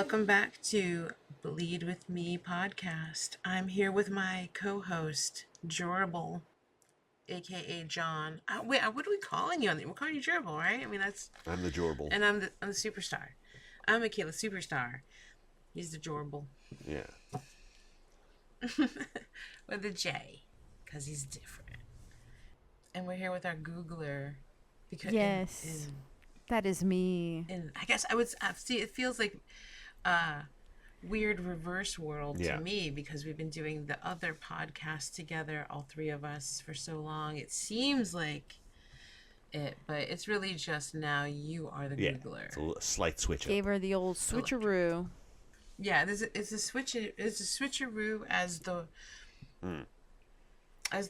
Welcome back to Bleed With Me podcast. I'm here with my co-host, Jerbil, aka John. Wait, what are we calling you? We're calling you Jerbil, right? I mean, that's... I'm the Jorbil. And I'm the superstar. I'm Micaela, superstar. He's the Jerbil. Yeah. With a J, because he's different. And we're here with our Googler. Because yes. That is me. And I guess I would see, it feels like weird reverse world to me, because we've been doing the other podcast together, all three of us, for so long. It seems like it, but it's really just now you are the Googler. It's a slight switch up. Gave her the old switcheroo. Yeah, it's a switcheroo as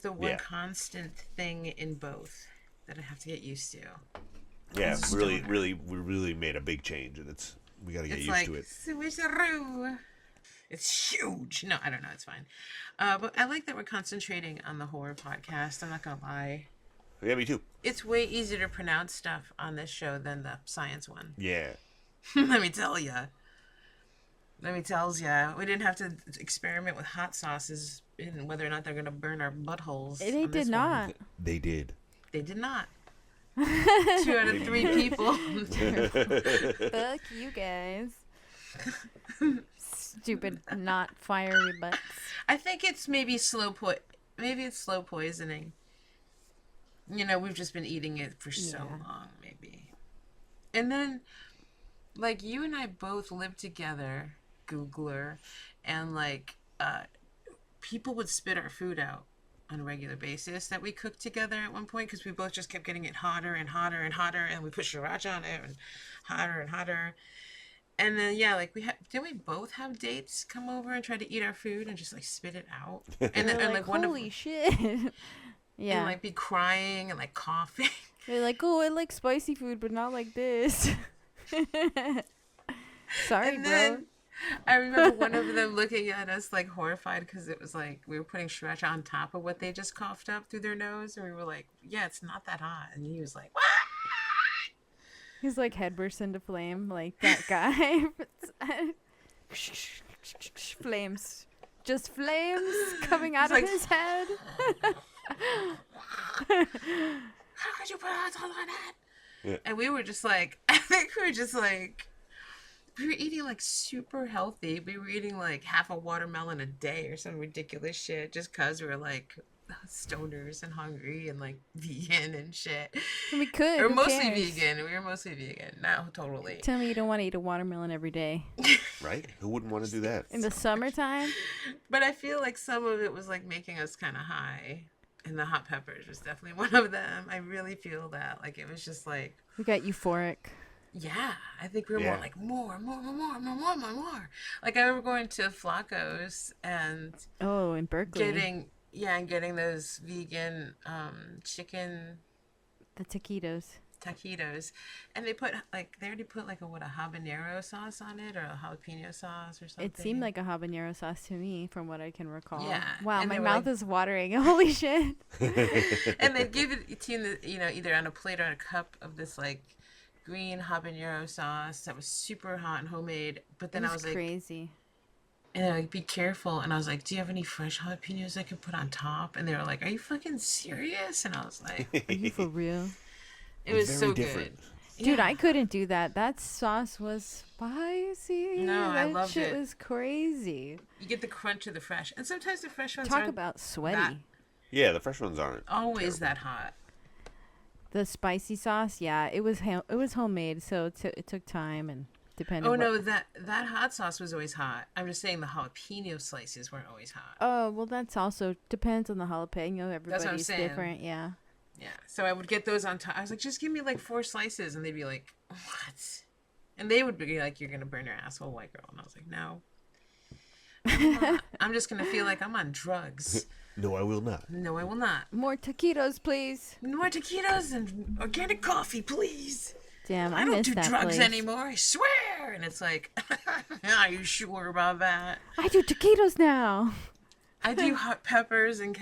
the one constant thing in both that I have to get used to. Yeah, we really made a big change, and we got to get used to it. Switcheroo. It's huge. No, I don't know. It's fine. But I like that we're concentrating on the horror podcast. I'm not gonna lie. Yeah, me too. It's way easier to pronounce stuff on this show than the science one. Yeah. Let me tell you. We didn't have to experiment with hot sauces and whether or not they're gonna burn our buttholes. They did not. They did. They did not. 2 out of 3 people. Fuck you guys. Stupid, not fiery butts. I think it's maybe slow poisoning. You know, we've just been eating it for so long, maybe. And then, like, you and I both lived together, Googler, and people would spit our food out on a regular basis that we cooked together at one point, because we both just kept getting it hotter and hotter and hotter, and we put sriracha on it and hotter. And then did we both have dates come over and try to eat our food and just spit it out? And then holy shit. Yeah. And be crying and coughing. They're like, oh, I like spicy food, but not like this. Sorry, and bro. Then I remember one of them looking at us horrified, because it was we were putting sriracha on top of what they just coughed up through their nose, and we were like, yeah, it's not that hot. And he was like, what? He's head burst into flame, like that guy. Flames. Just flames coming out of his head. How could you put hot on that? Yeah. And we were just I think we were just we were eating super healthy. We were eating half a watermelon a day or some ridiculous shit, just because we were stoners and hungry and vegan and shit. We could. We were mostly vegan. We were mostly vegan. No, totally. Tell me you don't want to eat a watermelon every day. Right? Who wouldn't want to do that? In the summertime? But I feel some of it was making us kind of high. And the hot peppers was definitely one of them. I really feel that. It was just we got euphoric. Yeah, I think we were more. I remember going to Flacco's and in Berkeley. getting those vegan chicken, the taquitos, and they put they already put a habanero sauce on it, or a jalapeno sauce or something. It seemed like a habanero sauce to me, from what I can recall. Yeah. Wow, my mouth is watering. Holy shit. And they'd give it to you, either on a plate or on a cup of this green habanero sauce that was super hot and homemade. But then I was crazy. And they're be careful. And I was like, do you have any fresh jalapenos I could put on top? And they were like, are you fucking serious? And I was like, are you for real? It was so different. Good. Dude, I couldn't do that. That sauce was spicy. No, I loved it. That shit was crazy. You get the crunch of the fresh. And sometimes the fresh ones Talk about sweaty. Yeah, the fresh ones aren't always that hot. The spicy sauce, yeah, it was homemade, so it took time and depended. Oh no, that hot sauce was always hot. I'm just saying the jalapeno slices weren't always hot. Oh well, that's also depends on the jalapeno. Everybody's different, yeah. Yeah, so I would get those on top. I was like, just give me 4 slices, and they'd be like, what? And they would be like, you're gonna burn your asshole, white girl. And I was like, no. I'm just gonna feel like I'm on drugs. No, I will not. No, I will not. More taquitos, please. More taquitos and organic coffee, please. Damn, I don't do that drugs place. anymore, I swear. And it's like, are you sure about that? I do taquitos now. I do hot peppers and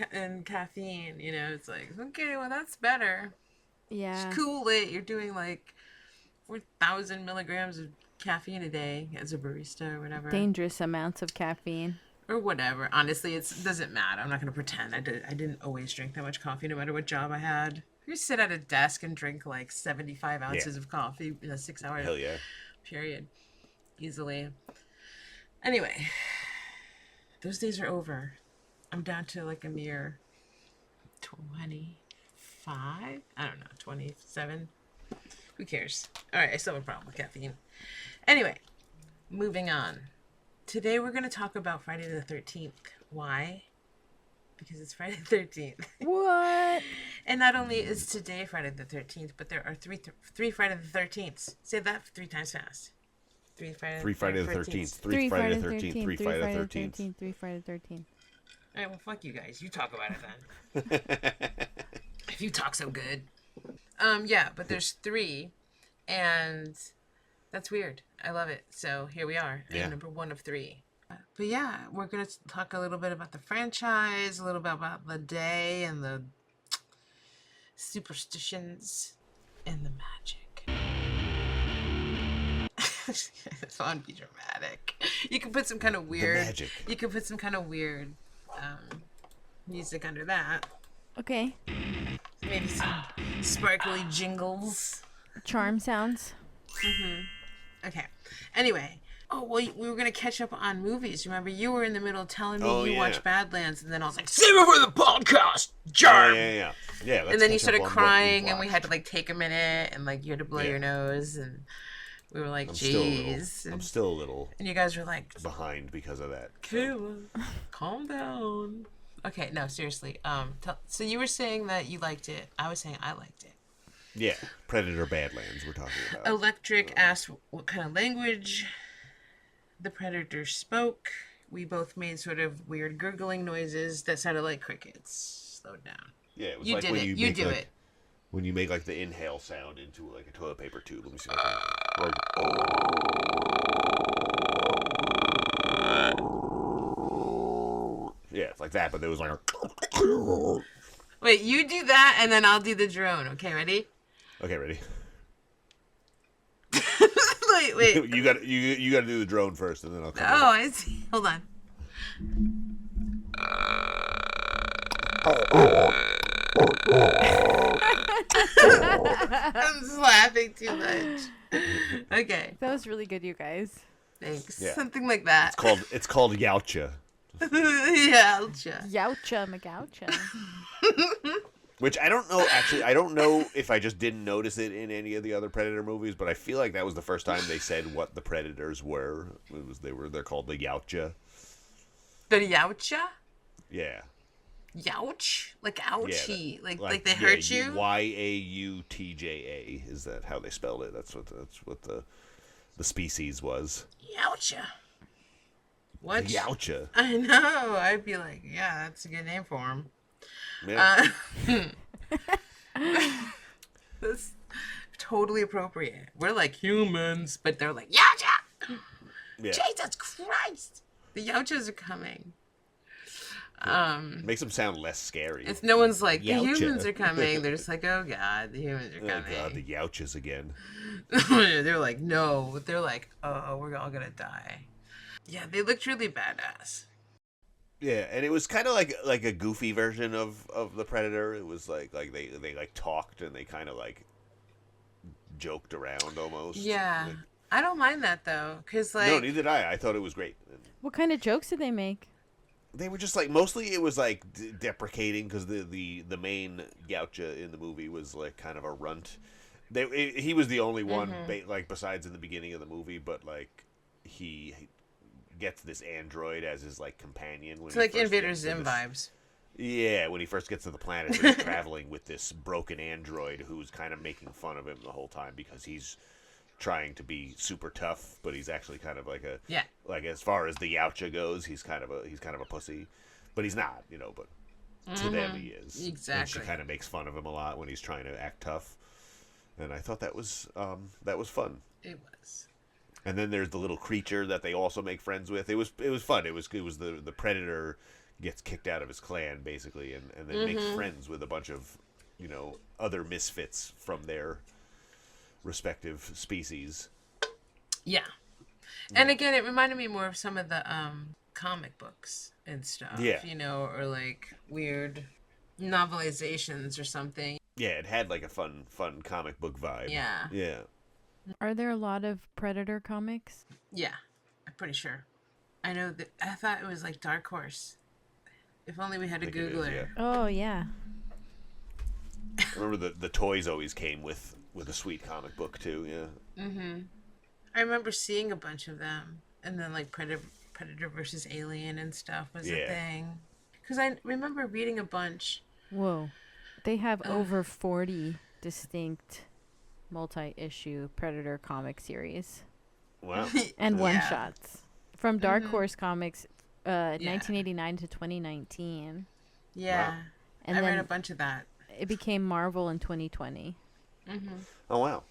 caffeine. It's like, okay, well, that's better. Yeah. Just cool it. You're doing 4,000 milligrams of caffeine a day as a barista or whatever. Dangerous amounts of caffeine. Or whatever. Honestly, it doesn't matter. I'm not going to pretend. I didn't always drink that much coffee no matter what job I had. You sit at a desk and drink like 75 ounces of coffee in a 6-hour period. Easily. Anyway, those days are over. I'm down to like a mere 25? I don't know, 27? Who cares? All right, I still have a problem with caffeine. Anyway, moving on. Today we're going to talk about Friday the 13th. Why? Because it's Friday the 13th. What? And not only is today Friday the 13th, but there are three Friday the 13th. Say that 3 times fast. Three Friday the 13th. Three Friday the 13th. Three Friday the 13th. Three Friday the 13th. All right, well, fuck you guys. You talk about it then. If you talk so good. Yeah, but there's 3, and that's weird. I love it. So here we are, number 1 of 3. But yeah, we're going to talk a little bit about the franchise, a little bit about the day and the superstitions and the magic. It's fun to be dramatic. You can put some kind of weird... magic. You can put some kind of weird music under that. Okay. Maybe some sparkly jingles. Charm sounds. Okay. Anyway. Oh, well, we were going to catch up on movies. Remember, you were in the middle telling me you watched Badlands, and then I was like, save it for the podcast, Jerb! Yeah, and then you started crying, and we had to, like, take a minute, and, like, you had to blow your nose, and we were like, jeez. I'm still a little... And you guys were like... behind because of that. Kayla, calm down. Okay, no, seriously. So you were saying that you liked it. I was saying I liked it. Yeah, Predator Badlands we're talking about. Electric asked what kind of language the Predator spoke. We both made sort of weird gurgling noises that sounded like crickets. Slow down. Yeah, it was you like did when it. you do like, it. When you make like the inhale sound into like a toilet paper tube. Let me see. Yeah, it's like that, but there was like a... Wait, you do that, and then I'll do the drone. Okay, ready? Okay, ready. Wait. you got to do the drone first, and then I'll come. Oh, I see. Hold on. I'm just laughing too much. Okay. That was really good, you guys. Thanks. Yeah. Something like that. It's called Yowcha. Yowcha. Yowcha McGoucha. Which I don't know. Actually, I don't know if I just didn't notice it in any of the other Predator movies, but I feel like that was the first time they said what the Predators were. They're called the Yowcha. The Yowcha? Yeah. Youch? Like ouchie. Yeah, like they hurt you? Yautja. Is that how they spelled it? That's what the species was. Yowcha. What? The Yowcha. I know. I'd be like, yeah, that's a good name for him. Yeah. That's totally appropriate. We're like humans, but they're like, Yowcha! Yeah. Jesus Christ! The Yowchas are coming. Makes them sound less scary. If no one's like, the Yowcha. humans are coming, they're just like, oh god, the humans are coming. Oh god, the Yowchas again. They're like, no. They're like, oh, we're all gonna die. Yeah, they looked really badass. Yeah, and it was kind of like a goofy version of the Predator. It was like they like talked and they kind of like joked around almost. Yeah, like, I don't mind that though, cause like no, neither did I. I thought it was great. What kind of jokes did they make? They were just like mostly it was like deprecating because the main Yowcha in the movie was like kind of a runt. He was the only one like besides in the beginning of the movie, but like he gets this android as his like companion. It's like Invader Zim vibes. Yeah, when he first gets to the planet, he's traveling with this broken android who's kind of making fun of him the whole time because he's trying to be super tough, but he's actually kind of like like as far as the Yowcha goes, he's kind of a pussy, but he's not, but to them he is. Exactly. And she kind of makes fun of him a lot when he's trying to act tough, and I thought that was fun. It was. And then there's the little creature that they also make friends with. It was fun. It was the Predator gets kicked out of his clan basically, and then makes friends with a bunch of other misfits from their respective species. Yeah. And again, it reminded me more of some of the comic books and stuff. Yeah. You know, or like weird novelizations or something. Yeah, it had like a fun comic book vibe. Yeah. Yeah. Are there a lot of Predator comics? Yeah, I'm pretty sure. I know that I thought it was like Dark Horse. If only we had a Googler. Yeah. Oh yeah. I remember the toys always came with a sweet comic book too. Yeah. Mhm. I remember seeing a bunch of them, and then like Predator versus Alien and stuff was a thing. Because I remember reading a bunch. Whoa, they have over 40 distinct multi-issue Predator comic series. Wow. And one-shots. From Dark Horse Comics, 1989 to 2019. Yeah. Wow. And I read a bunch of that. It became Marvel in 2020. Oh, wow.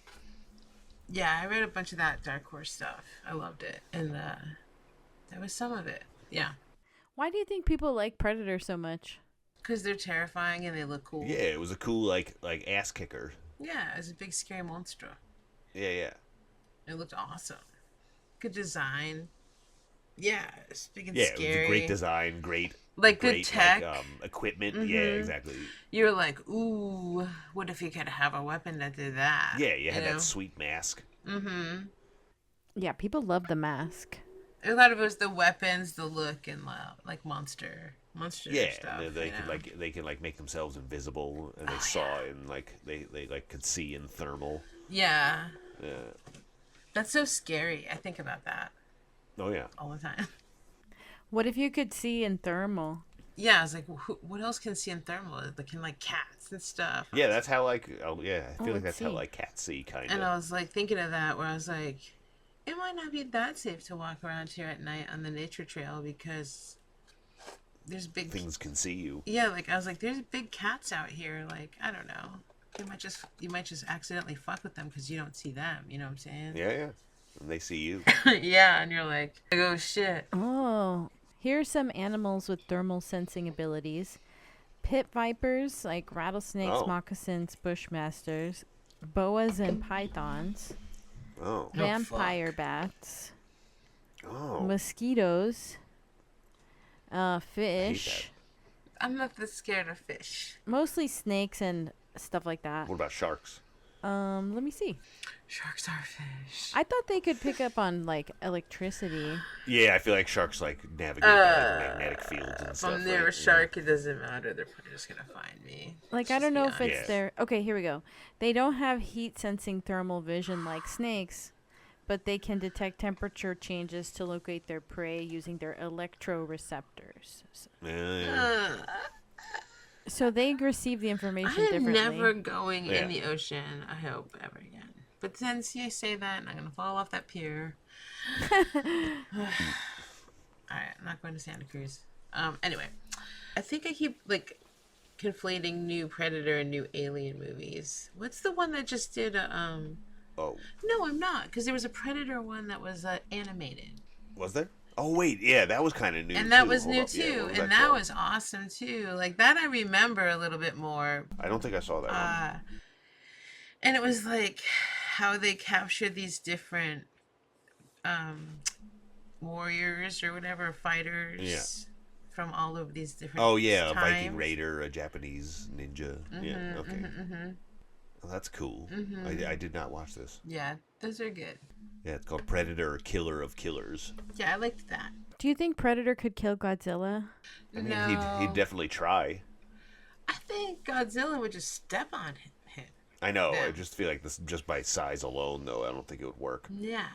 Yeah, I read a bunch of that Dark Horse stuff. I loved it. And that was some of it. Yeah. Why do you think people like Predator so much? Because they're terrifying and they look cool. Yeah, it was a cool, like ass kicker. Yeah, it was a big scary monster. Yeah. It looked awesome. Good design. Yeah, it's big and scary. Yeah, it was a great design, great good tech. Like, equipment. Yeah, exactly. You're like, ooh, what if you could have a weapon that did that? Yeah, you had that sweet mask. Mm-hmm. Yeah, people love the mask. A lot of it was the weapons, the look, and like monster stuff. Yeah, they could make themselves invisible, and they saw and they could see in thermal. Yeah. Yeah. That's so scary. I think about that. Oh yeah. All the time. What if you could see in thermal? Yeah, I was like, what else can see in thermal? They can like cats and stuff. Yeah, that's how I feel like that's how cats see kind of. And I was like thinking of that, where I was like, it might not be that safe to walk around here at night on the nature trail because there's big things can see you. Yeah, like I was like, there's big cats out here. Like I don't know, you might just accidentally fuck with them because you don't see them. You know what I'm saying? Yeah. And they see you. Yeah, and you're like, oh shit. Oh, here are some animals with thermal sensing abilities: pit vipers, like rattlesnakes, moccasins, bushmasters, boas and pythons. Oh. Vampire bats. Oh. Mosquitoes. Fish. I'm not that scared of fish. Mostly snakes and stuff like that. What about sharks? Let me see. Sharks are fish. I thought they could pick up on like electricity. Yeah, I feel like sharks like navigate by magnetic fields and stuff. If I'm near a shark, it doesn't matter. They're probably just gonna find me. Like I don't know if it's their. Okay, here we go. They don't have heat sensing thermal vision like snakes, but they can detect temperature changes to locate their prey using their electroreceptors. So they receive the information differently. I'm never going in the ocean, I hope, ever again. But since you say that, I'm going to fall off that pier. Alright, I'm not going to Santa Cruz. Anyway, I think I keep, like, conflating new Predator and new Alien movies. What's the one that just did Oh. No, I'm not, because there was a Predator one that was animated. Was there? Oh, wait, yeah, that was kind of new, and that was new, too, and that was awesome, too. Like, that I remember a little bit more. I don't think I saw that one. And it was, like, how they captured these different warriors or whatever, fighters from all of these different times. A Viking Raider, a Japanese ninja. Oh, that's cool. I did not watch this. Yeah, those are good. Yeah, it's called Predator, Killer of Killers. Yeah, I liked that. Do you think Predator could kill Godzilla? I mean, he'd definitely try. I think Godzilla would just step on him. I know. I just feel like this, just by size alone, though, I don't think it would work. Yeah.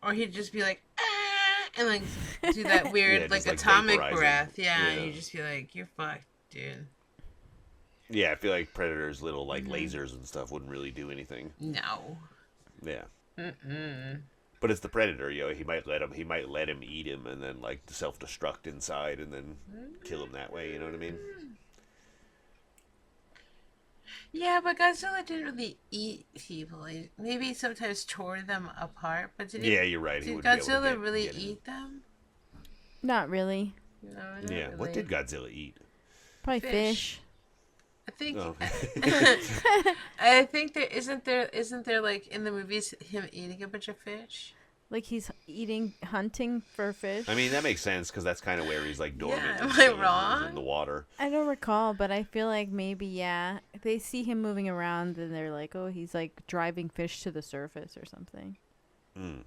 Or he'd just be like, ah, and like do that weird like atomic breath. Yeah, and you'd just be like, you're fucked, dude. Yeah, I feel like Predator's little like lasers and stuff wouldn't really do anything. No. Yeah. But it's the Predator, he might let him eat him and then like self-destruct inside and then kill him that way, you know what I mean? Yeah, but Godzilla didn't really eat people. Maybe he sometimes tore them apart, but you're right. Did Godzilla really eat them? Not really. No, not really. What did Godzilla eat? Probably fish. I think. I think isn't there like in the movies him eating a bunch of fish? Like he's hunting for fish. I mean, that makes sense because that's kind of where he's like dormant. Yeah, and am I still wrong? in the water. I don't recall, but I feel like maybe, yeah. They see him moving around and they're like, oh, he's like driving fish to the surface or something. Mm.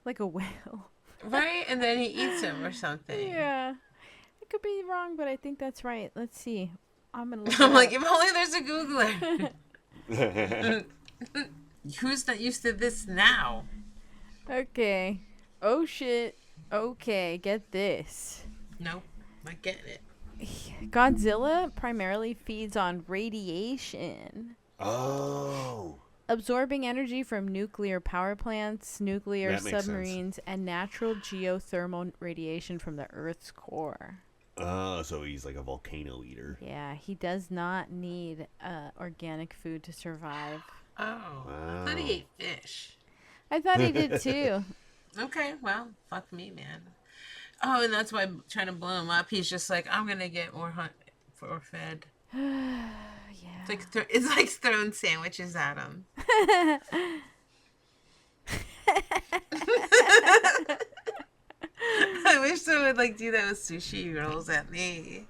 Like a whale. Right? And then he eats him or something. Yeah. I could be wrong, but I think that's right. Let's see. I'm going to look I'm it like, up. if only there's a Googler. Who's not used to this now? Okay. Oh, shit. Okay, get this. Nope. Not getting it. Godzilla primarily feeds on radiation. Oh. Absorbing energy from nuclear power plants, nuclear That makes submarines, and natural geothermal radiation from the Earth's core. Oh, so he's like a volcano eater. Yeah, he does not need organic food to survive. Oh. I thought he ate fish. I thought he did too. Okay, well, fuck me, man. Oh, and that's why I'm trying to blow him up. He's just like, I'm gonna get more fed. Yeah. It's like throwing sandwiches at him. I wish someone would like do that with sushi rolls at me.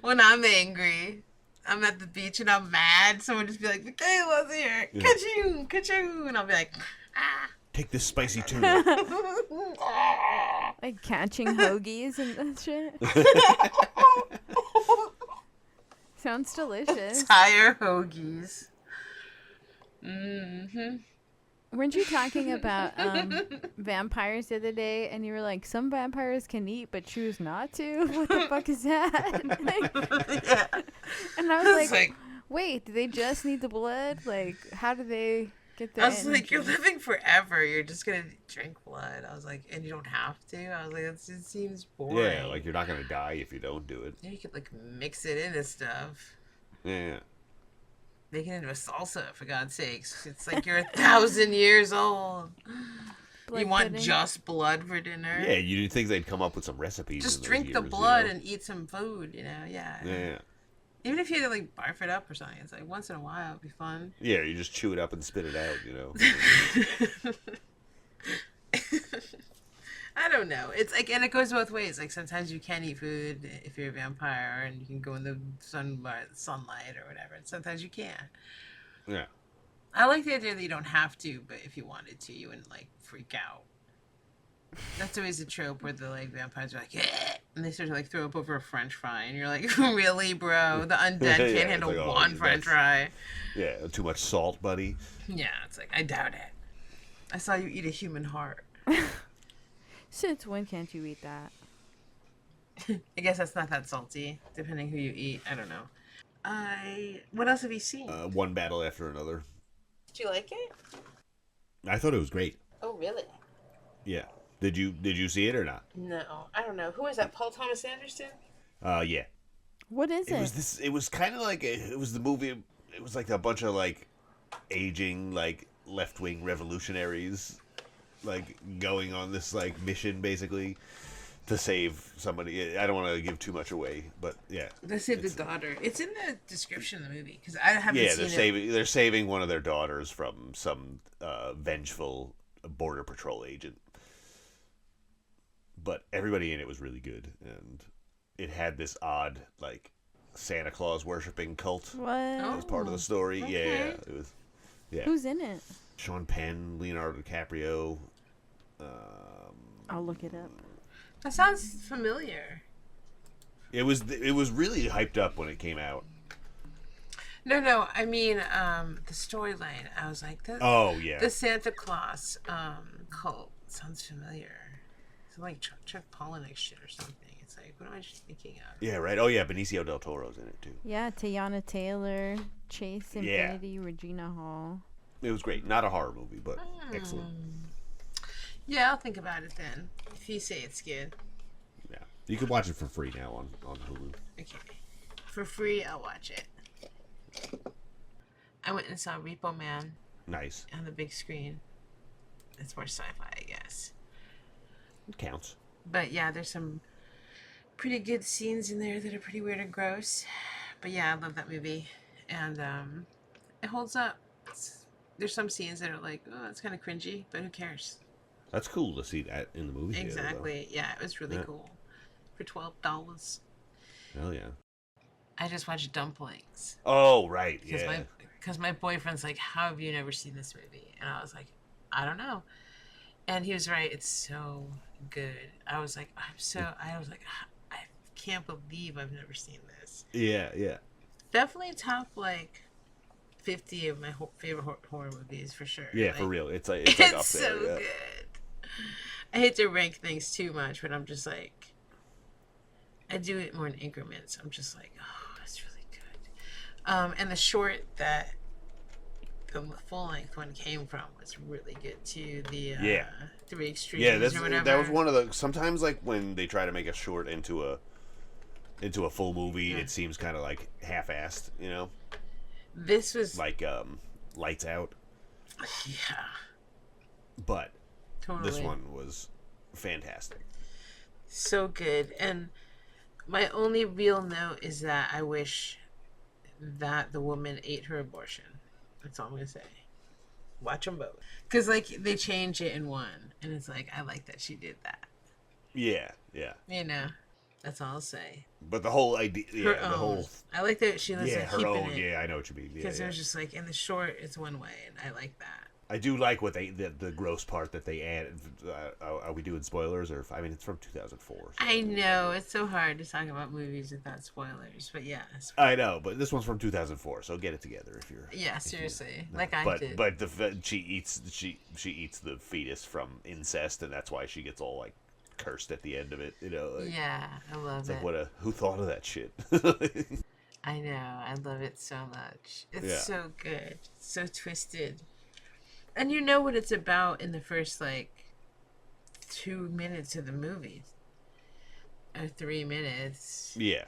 When I'm angry, I'm at the beach and I'm mad. Someone just be like, Micaela's here, ka-choo, ka-choo, and I'll be like, ah. Take this spicy tuna. Like catching hoagies and that shit. Sounds delicious. Tire hoagies. Mm-hmm. Weren't you talking about vampires the other day? And you were like, some vampires can eat but choose not to? What the fuck is that? Yeah. And I was It's like, wait, do they just need the blood? Like, how do they get their I was like, energy? you're living forever. You're just going to drink blood. I was like, and you don't have to. I was like, it seems boring. Yeah, like you're not going to die if you don't do it. Yeah, you could like mix it into stuff. Yeah. Make it into a salsa, for God's sakes. It's like you're 1,000 years old. Blood you want pudding? just blood for dinner? Yeah, you'd think they'd come up with some recipes. Just in those drink the years, blood you know? and eat some food, Yeah. Yeah. Even if you had to like barf it up or something, it's like once in a while it'd be fun. Yeah, you just chew it up and spit it out, I don't know. It's like, and it goes both ways. Like sometimes you can eat food if you're a vampire and you can go in the sunlight or whatever. And sometimes you can't. Yeah. I like the idea that you don't have to, but if you wanted to, you wouldn't like freak out. That's always a trope where the like vampires are like, yeah, and they start to like throw up over a French fry, and you're like, really, bro? The undead can't Yeah, handle it's like, oh, one French fry. Yeah, too much salt, buddy. Yeah, it's like I doubt it. I saw you eat a human heart. Since when can't you eat that? I guess that's not that salty, depending who you eat. I don't know. What else have you seen? One battle after another. Did you like it? I thought it was great. Oh, really? Yeah. Did you see it or not? No, I don't know. Who is that? Paul Thomas Anderson? Yeah. What is it? It was kind of like it was the movie. It was like a bunch of like aging like left-wing revolutionaries like going on this like mission basically to save somebody. I don't want to give too much away, but yeah. They saved the daughter. It's in the description of the movie because I haven't seen it. They're saving one of their daughters from some vengeful border patrol agent. But everybody in it was really good, and it had this odd like Santa Claus worshipping cult. What? That was part of the story. Okay. Yeah, it was. Yeah. Who's in it? Sean Penn, Leonardo DiCaprio. I'll look it up. That sounds familiar. It was really hyped up when it came out. No. I mean, the storyline. I was like, Oh yeah. the Santa Claus cult sounds familiar. It's like Chuck Palahniuk shit or something. It's like, what am I just thinking of? Yeah, right. Oh yeah, Benicio del Toro's in it too. Yeah, Teyana Taylor, Chase Infinity, Regina Hall. It was great. Not a horror movie, but excellent. Yeah, I'll think about it then. If you say it's good. Yeah, you can watch it for free now on Hulu. Okay. For free, I'll watch it. I went and saw Repo Man Nice. on the big screen. It's more sci-fi, I guess. It counts. But yeah, there's some pretty good scenes in there that are pretty weird and gross. But yeah, I love that movie. And it holds up. there's some scenes that are like, oh, that's kind of cringy, but who cares? That's cool to see that in the movie. Exactly. Theater, yeah, it was really cool. For $12. Hell yeah. I just watched Dumplings. Oh, right. Yeah. Because my boyfriend's like, how have you never seen this movie? And I was like, I don't know. And he was right. It's so good. I was like, I can't believe I've never seen this. Yeah, yeah. Definitely top, like, 50 of my favorite horror movies, for sure. Yeah, like, for real. It's like it's up there. so good. I hate to rank things too much, but I'm just like, I do it more in increments. I'm just like, oh, that's really good. And the short that the full-length one came from was really good too. The 3 Extremes or whatever. That was one of the. Sometimes, like when they try to make a short into a full movie, it seems kind of like half-assed, you know. This was like Lights Out. Yeah. But totally. This one was fantastic. So good. And my only real note is that I wish that the woman ate her abortion. That's all I'm going to say. Watch them both. Because, like, they change it in one. And it's like, I like that she did that. Yeah, yeah. You know, that's all I'll say. But the whole idea, the whole... I like that she was like, her keeping own, it. yeah, I know what you mean. Because it was just like, in the short, it's one way. And I like that. I do like what the gross part that they added. Are we doing spoilers? Or I mean, it's from 2004. So. I know. It's so hard to talk about movies without spoilers. But yeah. I know, but this one's from 2004, so get it together if you're... Yeah, seriously. I did. But she eats the fetus from incest, and that's why she gets all, like, cursed at the end of it, you know? Like, yeah, I love it. Like, who thought of that shit? I know. I love it so much. It's so good. It's so twisted. And you know what it's about in the first, like, 2 minutes of the movie. Or 3 minutes. Yeah.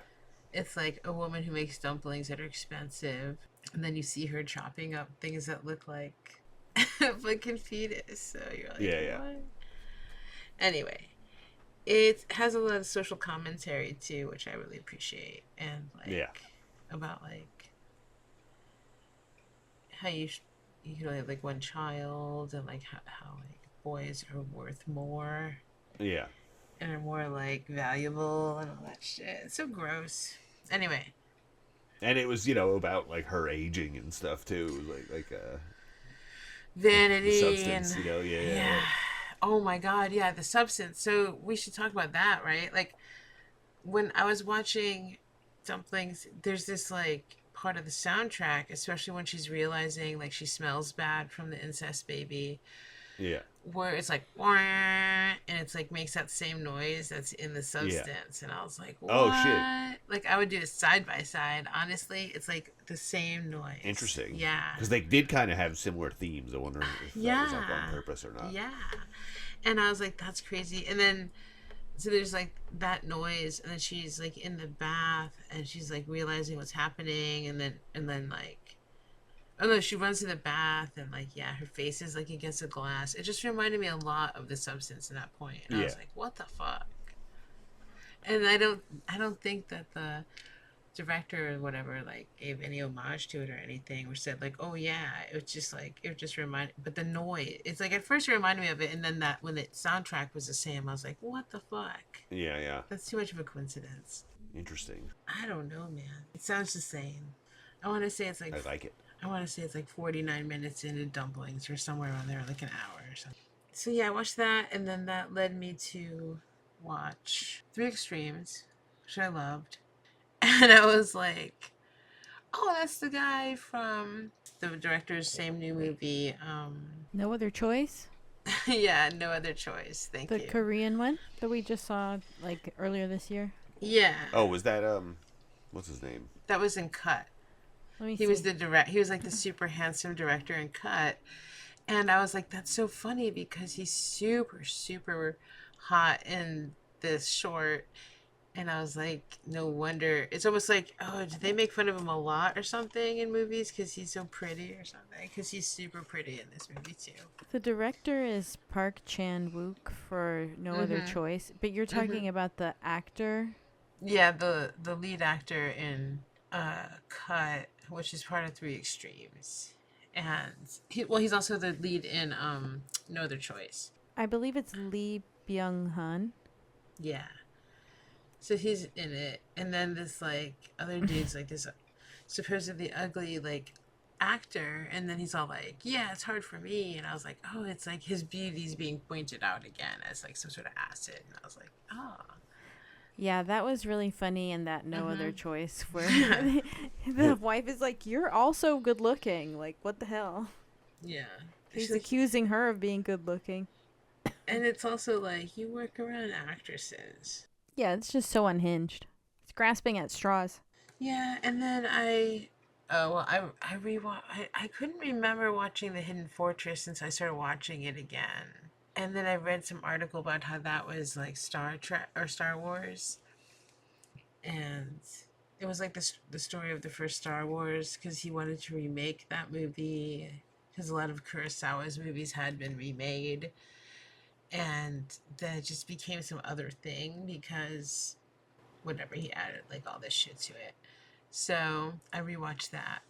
It's like a woman who makes dumplings that are expensive. And then you see her chopping up things that look like a fucking fetus. So you're like, what? Anyway. It has a lot of social commentary, too, which I really appreciate. And, like, about, like, how you can only have like one child, and like how like boys are worth more, and are more like valuable and all that shit. It's so gross. Anyway, and it was about like her aging and stuff too, like vanity substance, and yeah. Oh my god, yeah, the substance. So we should talk about that, right? Like when I was watching Dumplings, there's this like part of the soundtrack, especially when she's realizing like she smells bad from the incest baby, where it's like wah, and it's like makes that same noise that's in the substance, and I was like, what? Oh shit! Like I would do it side by side. Honestly, it's like the same noise. Interesting. Yeah, because they did kind of have similar themes. I wonder if that was like on purpose or not. Yeah, and I was like, that's crazy. And then so there's like that noise, and then she's like in the bath, and she's like realizing what's happening, and then like, oh no, she runs to the bath, and like her face is like against a glass. It just reminded me a lot of the substance in that point, and I was like, what the fuck? And I don't think that the director or whatever like gave any homage to it or anything, or said like, oh yeah, it just reminded, but the noise, it's like at first it reminded me of it, and then that when the soundtrack was the same, I was like, what the fuck? Yeah, that's too much of a coincidence. Interesting. I don't know, man, it sounds the same. I want to say it's like, I like it. I want to say it's like 49 minutes into Dumplings or somewhere around there, like an hour or something. So yeah, I watched that, and then that led me to watch 3 Extremes, which I loved. And I was like, oh, that's the guy from the director's same new movie. No Other Choice? Yeah, No Other Choice. Thank you. The Korean one that we just saw like earlier this year? Yeah. Oh, was that, what's his name? That was in Cut. He was he was like the super handsome director in Cut. And I was like, that's so funny because he's super, super hot in this short. And I was like, no wonder. It's almost like, oh, did they make fun of him a lot or something in movies because he's so pretty or something? Because he's super pretty in this movie, too. The director is Park Chan-wook for No Other Choice. But you're talking about the actor? Yeah, the lead actor in Cut, which is part of 3 Extremes. And he's also the lead in No Other Choice. I believe it's Lee Byung-hun. Yeah. So he's in it, and then this like other dude's like this supposedly ugly like actor, and then he's all like, yeah, it's hard for me, and I was like, oh, it's like his beauty's being pointed out again as like some sort of acid, and I was like, oh. Yeah, that was really funny in that No Other Choice where the wife is like, you're also good looking. Like, what the hell? Yeah. He's accusing her of being good looking. And it's also like, you work around actresses. Yeah, it's just so unhinged. It's grasping at straws. Yeah, and then I couldn't remember watching The Hidden Fortress since I started watching it again. And then I read some article about how that was like Star Trek or Star Wars. And it was like the story of the first Star Wars because he wanted to remake that movie because a lot of Kurosawa's movies had been remade. And then it just became some other thing because whatever, he added like all this shit to it. So I rewatched that.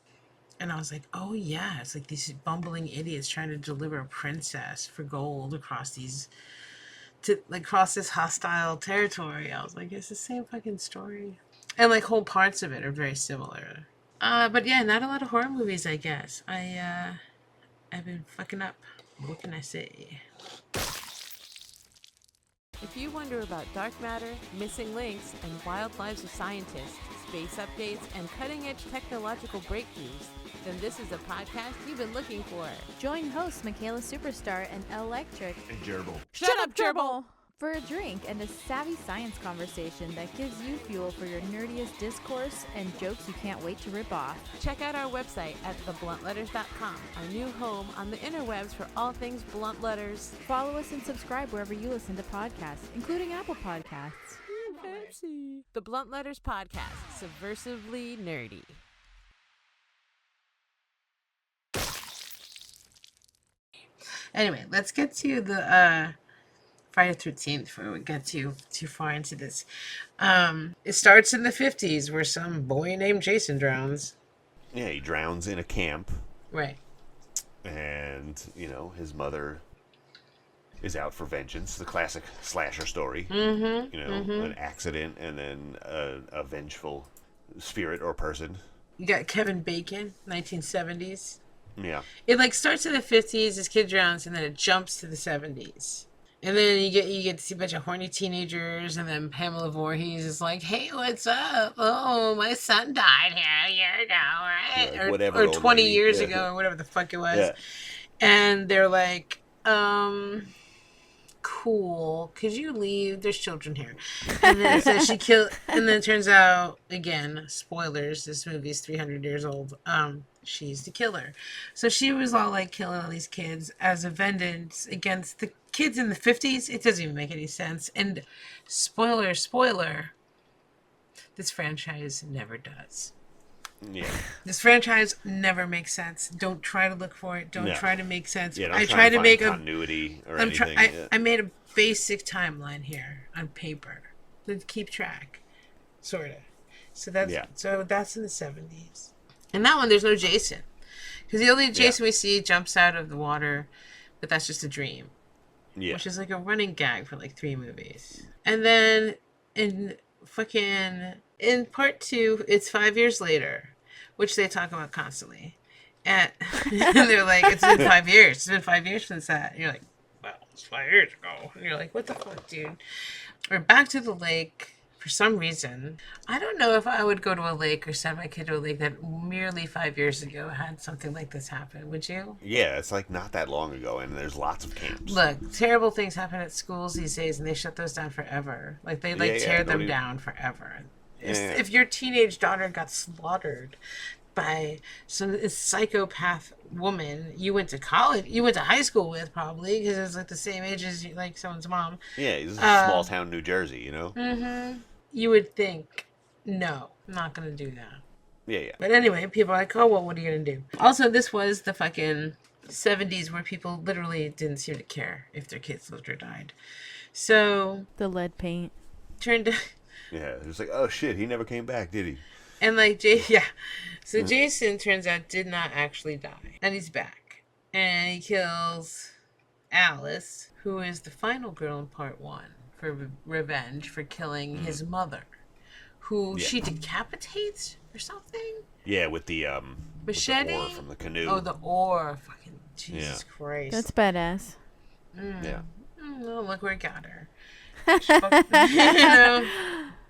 And I was like, oh yeah, it's like these bumbling idiots trying to deliver a princess for gold across this hostile territory. I was like, it's the same fucking story. And like whole parts of it are very similar. But yeah, not a lot of horror movies, I guess. I've been fucking up. What can I say? If you wonder about dark matter, missing links, and wild lives of scientists, space updates, and cutting-edge technological breakthroughs, then this is a podcast you've been looking for. Join hosts Micaela Superstar and Electric And Jerbil. Shut up, Jerbil! for a drink and a savvy science conversation that gives you fuel for your nerdiest discourse and jokes you can't wait to rip off. Check out our website at thebluntletters.com, our new home on the interwebs for all things blunt letters. Follow us and subscribe wherever you listen to podcasts, including Apple Podcasts. Fancy. The Blunt Letters Podcast, subversively nerdy. Anyway, let's get to the Friday the 13th before we get too far into this. It starts in the 50s where some boy named Jason drowns. Yeah, he drowns in a camp. Right. And, his mother is out for vengeance. The classic slasher story. Mm-hmm. An accident and then a vengeful spirit or person. You got Kevin Bacon, 1970s. Yeah. It like starts in the 50s, this kid drowns, and then it jumps to the 70s. And then you get to see a bunch of horny teenagers, and then Pamela Voorhees is like, "Hey, what's up? Oh, my son died here, right?" Yeah, whatever, or 20 lady. years Yeah. ago, or whatever the fuck it was. Yeah. And they're like, cool. Could you leave? There's children here. And then it says she killed. And then it turns out, again, spoilers. This movie's 300 years old. She's the killer. So she was all like killing all these kids as a vengeance against the kids in the 50s. It doesn't even make any sense. And spoiler, this franchise never does. Yeah. This franchise never makes sense. Don't try to look for it. Don't try to make sense. Yeah, I try to make continuity or anything. I made a basic timeline here on paper to keep track, sort of. So that's in the 70s. And that one, there's no Jason, because the only Jason we see jumps out of the water, but that's just a dream. Yeah. Which is like a running gag for like 3 movies. And then in part 2, it's 5 years later, which they talk about constantly. And they're like, it's been 5 years. It's been 5 years since that. And you're like, well, it's 5 years ago. And you're like, what the fuck, dude? We're back to the lake for some reason. I don't know if I would go to a lake or send my kid to a lake that merely 5 years ago had something like this happen. Would you? Yeah, it's like not that long ago, and there's lots of camps. Look, terrible things happen at schools these days, and they shut those down forever. Like, they tear them down forever. If your teenage daughter got slaughtered by some psychopath woman you went to college, you went to high school with, probably, because it was like the same age as like someone's mom. Yeah, it's a small town New Jersey, Mm-hmm. You would think, no, I'm not going to do that. Yeah. But anyway, people are like, oh, well, what are you going to do? Also, this was the fucking 70s where people literally didn't seem to care if their kids lived or died. So... The lead paint. Turned to... Yeah, it was like, oh shit, he never came back, did he? And like so Jason turns out did not actually die, and he's back, and he kills Alice, who is the final girl in part 1 for revenge for killing his mother, who she decapitates or something. Yeah, with the machete, with the oar from the canoe. Oh, the oar! Fucking Jesus Christ! That's badass. Yeah. Oh, look where it got her. You know,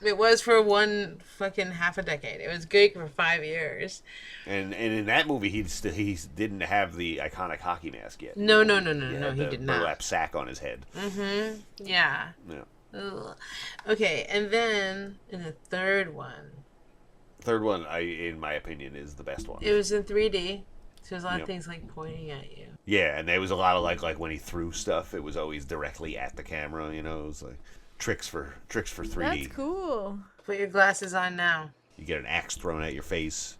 it was for one fucking half a decade. It was good for 5 years. And in that movie, he didn't have the iconic hockey mask yet. No, he did not. Burlap sack on his head. Mm-hmm. Yeah. Ugh. Okay, and then in the third one, in my opinion, is the best one. it was in 3D. So there's a lot of things like pointing at you. Yeah, and there was a lot of like when he threw stuff, it was always directly at the camera. You know, it was like tricks for 3D. That's cool. Put your glasses on now. You get an axe thrown at your face.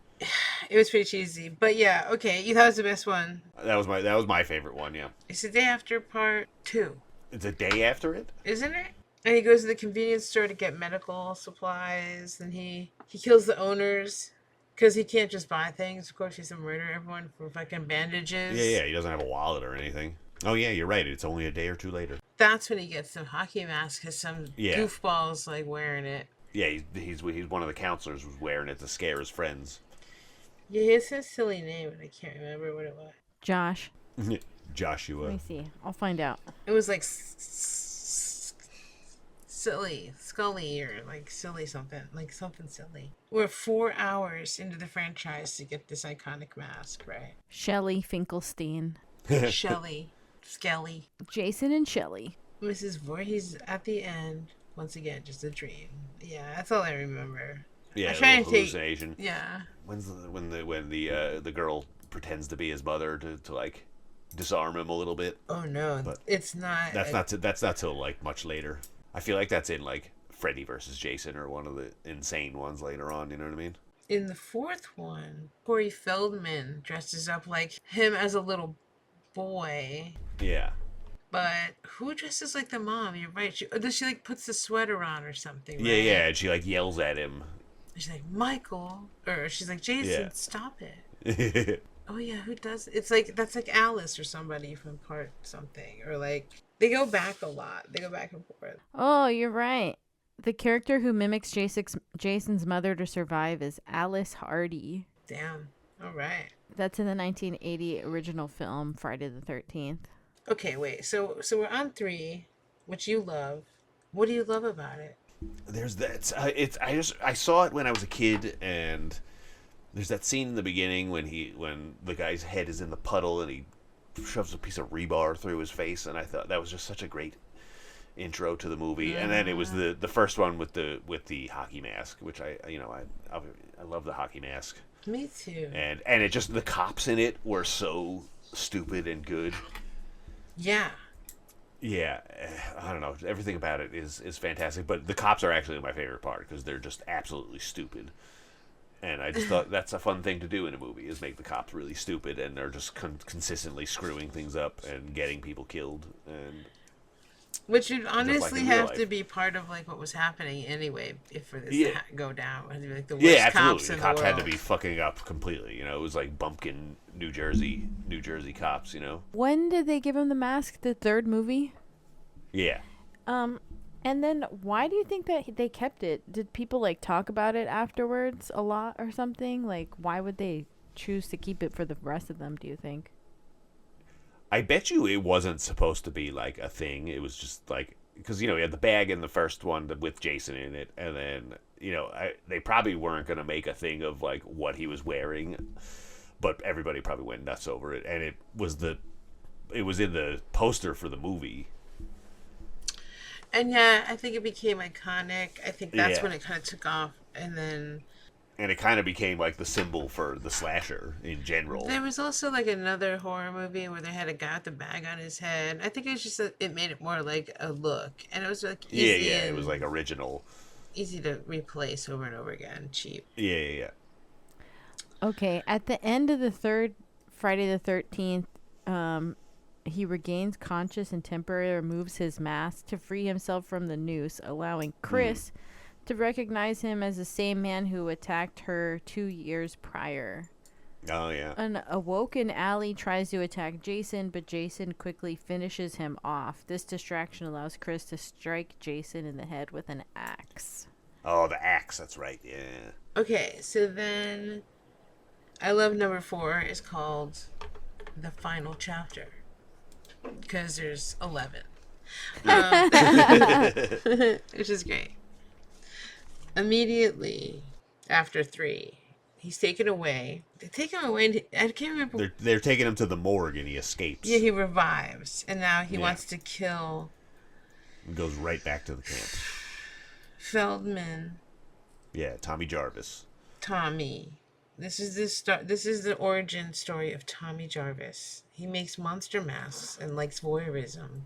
It was pretty cheesy, but yeah, okay. You thought it was the best one. That was my favorite one. Yeah. It's the day after part 2. It's a day after it, isn't it? And he goes to the convenience store to get medical supplies, and he kills the owners. Because he can't just buy things. Of course, he's to murder everyone for fucking bandages. Yeah, he doesn't have a wallet or anything. Oh, yeah, you're right. It's only a day or two later. That's when he gets the hockey mask, because some goofball's, like, wearing it. Yeah, he's one of the counselors who's wearing it to scare his friends. Yeah, he has a silly name, but I can't remember what it was. Josh. Joshua. Let me see. I'll find out. It was, like, Scully, or like silly something, like something silly. We're 4 hours into the franchise to get this iconic mask, right? Shelley Finkelstein. Shelly. Skelly. Jason and Shelley. Mrs. Voorhees at the end. Once again, just a dream. Yeah, that's all I remember. Yeah, I'm trying to hallucination. Yeah. When the girl pretends to be his mother to like disarm him a little bit. Oh no, but it's not. That's not till like much later. I feel like that's in like Freddy versus Jason or one of the insane ones later on. You know what I mean? In the fourth one, Corey Feldman dresses up like him as a little boy. Yeah. But who dresses like the mom? You're right. She like puts the sweater on or something. Right? Yeah, and she like yells at him. She's like, Michael, or she's like, Jason, stop it. Oh yeah, who does? It's like that's like Alice or somebody from part something, or like they go back a lot. They go back and forth. Oh, you're right. The character who mimics Jason's mother to survive is Alice Hardy. Damn. All right. That's in the 1980 original film Friday the 13th. Okay, wait. So we're on 3, which you love. What do you love about it? There's that. I saw it when I was a kid, and there's that scene in the beginning when the guy's head is in the puddle and he shoves a piece of rebar through his face, and I thought that was just such a great intro to the movie. And then it was the first one with the hockey mask, which I love the hockey mask. Me too. And it just, the cops in it were so stupid and good. Yeah. Yeah, I don't know. Everything about it is fantastic, but the cops are actually my favorite part because they're just absolutely stupid. And I just thought that's a fun thing to do in a movie, is make the cops really stupid, and they're just consistently screwing things up and getting people killed. And which would honestly have to be part of like what was happening anyway, if for this to go down. Like the worst absolutely. Cops the in cops the had world. to be fucking up completely. You know, it was like bumpkin New Jersey cops. You know. When did they give him the mask? The third movie. Yeah. And then why do you think that they kept it? Did people like talk about it afterwards a lot or something? Like, why would they choose to keep it for the rest of them, do you think? I bet you it wasn't supposed to be like a thing. It was just like, because, you know, he had the bag in the first one with Jason in it, and then, you know, they probably weren't going to make a thing of like what he was wearing, but everybody probably went nuts over it, and it was in the poster for the movie. And yeah, I think it became iconic. I think that's when it kind of took off, and it kind of became like the symbol for the slasher in general. There was also like another horror movie where they had a guy with a bag on his head. I think it was just that it made it more like a look, and it was like easy. Yeah, it was like original, easy to replace over and over again, cheap. Yeah. Okay, at the end of the third Friday the 13th, he regains conscious and temporarily removes his mask to free himself from the noose, allowing Chris to recognize him as the same man who attacked her 2 years prior. Oh, yeah. An awoken Allie tries to attack Jason, but Jason quickly finishes him off. This distraction allows Chris to strike Jason in the head with an axe. Oh, the axe. That's right. Yeah. Okay, so then I love number 4 is called The Final Chapter. Because there's 11. Which is great. Immediately after 3, he's taken away. They take him away. And I can't remember. They're taking him to the morgue and he escapes. Yeah, he revives. And now he wants to kill... And goes right back to the camp. Feldman. Yeah, Tommy Jarvis. Tommy. This is the origin story of Tommy Jarvis. He makes monster masks and likes voyeurism.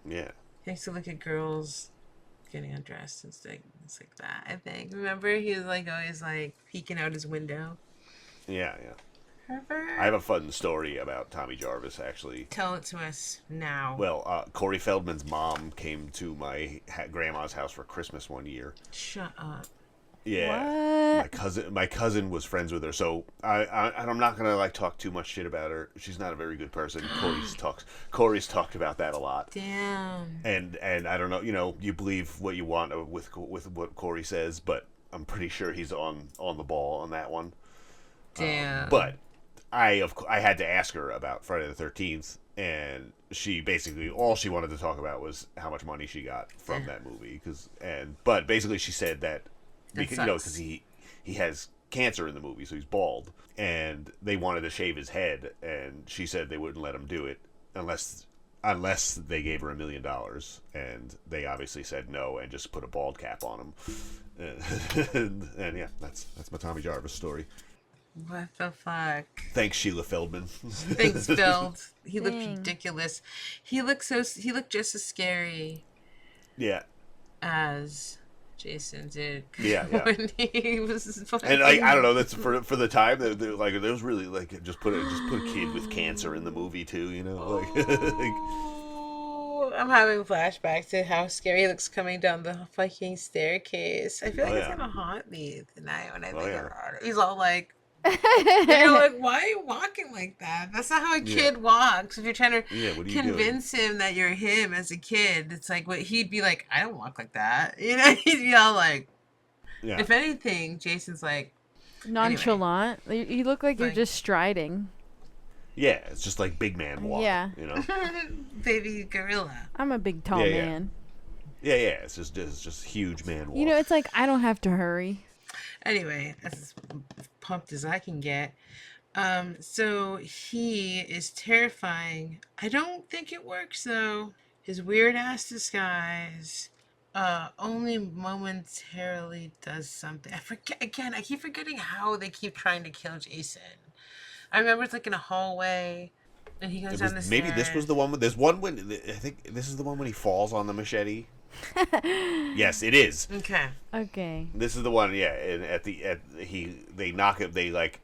Yeah. He likes to look at girls getting undressed and things like that, I think. Remember, he was like always like peeking out his window. Yeah. Remember? I have a fun story about Tommy Jarvis, actually. Tell it to us now. Well, Corey Feldman's mom came to my grandma's house for Christmas one year. Shut up. Yeah, what? My cousin was friends with her, so I'm not gonna like talk too much shit about her. She's not a very good person. Corey's talked about that a lot. Damn. And I don't know, you believe what you want with what Corey says, but I'm pretty sure he's on the ball on that one. Damn. But I had to ask her about Friday the 13th, and she basically all she wanted to talk about was how much money she got from that movie. But basically she said that. Because he has cancer in the movie, so he's bald, and they wanted to shave his head, and she said they wouldn't let him do it unless they gave her $1 million, and they obviously said no and just put a bald cap on him, and yeah, that's my Tommy Jarvis story. What the fuck? Thanks, Sheila Feldman. Thanks, Feld. He looked ridiculous. He looked just as scary. Yeah. As Jason did. Yeah. When he was fucking... And I don't know. That's for the time. They're like, there was really like just put a kid with cancer in the movie too. I'm having flashbacks to how scary he looks coming down the fucking staircase. I feel like it's gonna haunt me tonight when I think about it. He's all like. You're like, why are you walking like that? That's not how a kid walks. If you're trying to convince him that you're him as a kid, it's like what he'd be like, I don't walk like that. He'd be all like, if anything, Jason's like nonchalant. Anyway. You look like you're just striding. Yeah, it's just like big man walk. Yeah, baby gorilla. I'm a big tall man. Yeah. It's just huge man walk. It's like I don't have to hurry. Anyway, that's as pumped as I can get. So he is terrifying. I don't think it works though. His weird ass disguise only momentarily does something. I keep forgetting how they keep trying to kill Jason. I remember it's like in a hallway and he goes down the stairs. Maybe this was the one there's one when I think this is the one when he falls on the machete. Yes, it is. Okay. This is the one, yeah. And they knock it. They like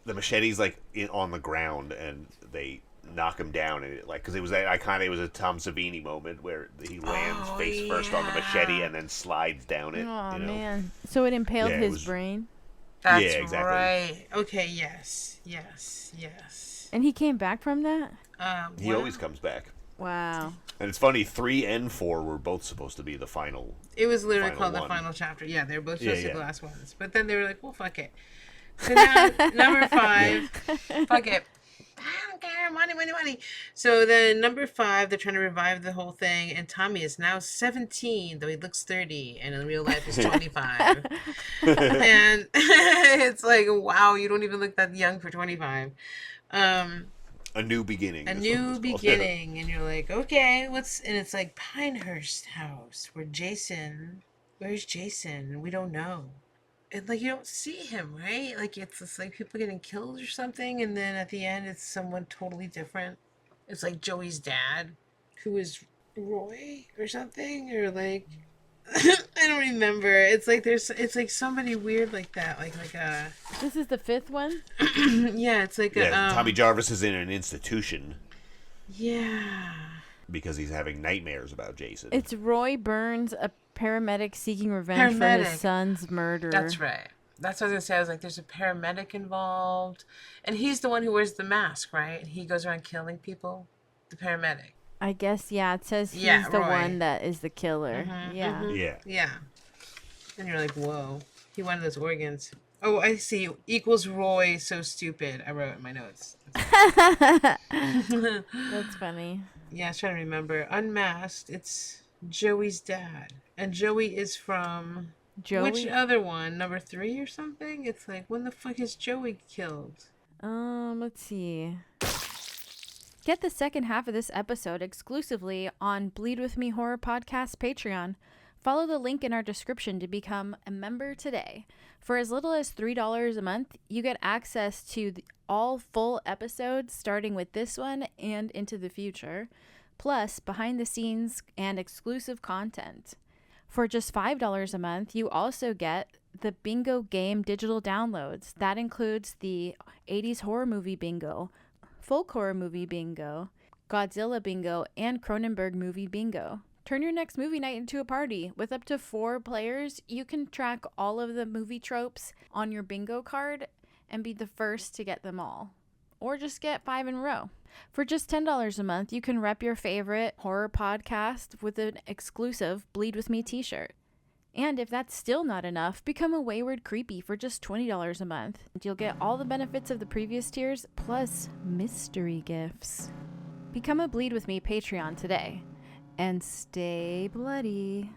the machete's like on the ground, and they knock him down, and it like because it was a Tom Savini moment where he lands face first on the machete and then slides down it. Oh man! So it impaled his brain. That's exactly right. Okay. Yes. And he came back from that. He always comes back. Wow. And it's funny, 3 and 4 were both supposed to be the final. It was literally called the final chapter. Yeah, they were both supposed to be the last ones. But then they were like, well, fuck it. So now, number 5, fuck it. I don't care, money. So then number 5, they're trying to revive the whole thing. And Tommy is now 17, though he looks 30. And in real life, he's 25. And it's like, wow, you don't even look that young for 25. A new beginning. And you're like, okay, and it's like Pinehurst House, where's Jason? We don't know. And like, you don't see him, right? Like, it's just like people getting killed or something. And then at the end, it's someone totally different. It's like Joey's dad, who is Roy or something, or like, I don't remember. It's like somebody weird like that, like a. This is the 5th one. Yeah, it's like Tommy Jarvis is in an institution. Yeah. Because he's having nightmares about Jason. It's Roy Burns, a paramedic seeking revenge for his son's murder. That's right. That's what I was going to say. I was like, there's a paramedic involved. And he's the one who wears the mask, right? He goes around killing people. The paramedic. I guess, yeah. It says he's the one that is the killer. Mm-hmm, yeah. Mm-hmm. Yeah. And you're like, whoa. He wanted those organs. Oh, I see. Equals Roy, so stupid. I wrote it in my notes. That's funny. Yeah, I was trying to remember. Unmasked, it's Joey's dad. And Joey is from... Joey? Which other one? Number 3 or something? It's like, when the fuck is Joey killed? Let's see. Get the second half of this episode exclusively on Bleed With Me Horror Podcast Patreon. Follow the link in our description to become a member today. For as little as $3 a month, you get access to all full episodes, starting with this one and into the future, plus behind the scenes and exclusive content. For just $5 a month, you also get the Bingo Game digital downloads. That includes the 80s horror movie bingo, folk horror movie bingo, Godzilla bingo, and Cronenberg movie bingo. Turn your next movie night into a party. With up to 4 players, you can track all of the movie tropes on your bingo card and be the first to get them all. Or just get 5 in a row. For just $10 a month, you can rep your favorite horror podcast with an exclusive Bleed With Me t-shirt. And if that's still not enough, become a Wayward Creepy for just $20 a month. You'll get all the benefits of the previous tiers, plus mystery gifts. Become a Bleed With Me Patreon today. And stay bloody.